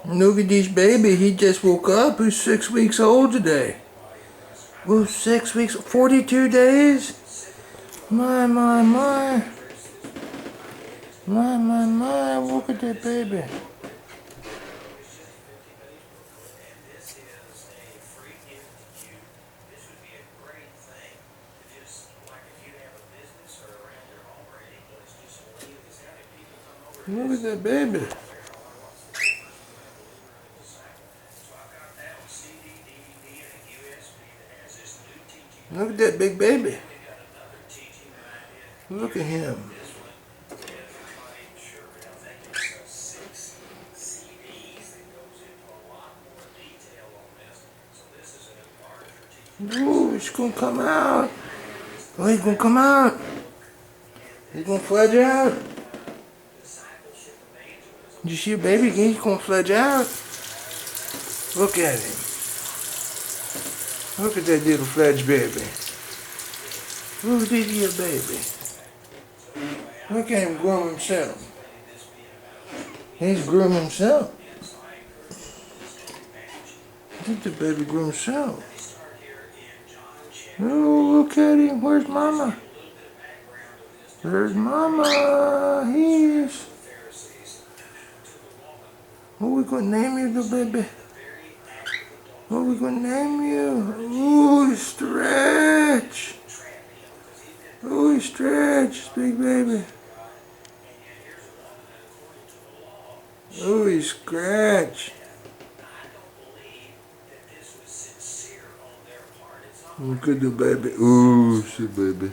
Look at this baby. He just woke up. He's 6 weeks old today. Well, 6 weeks, 42 days? My. Look at that baby. Look at that baby. Look at that big baby. Look at him. Ooh, he's gonna come out. Oh, he's gonna come out. He's gonna fledge out. Did you see a baby? He's gonna fledge out. Look at him. Look at that little fledge baby. Look at this little baby. Look at him groom himself. He's grooming himself. Look at the baby groom himself. Oh, look at him. Where's Mama? There's Mama. He's. What we gonna name you, little baby? What we gonna name you? Ooh, stretch. Ooh, stretch, big baby. Ooh, scratch. Look at the baby. Ooh, shit, baby.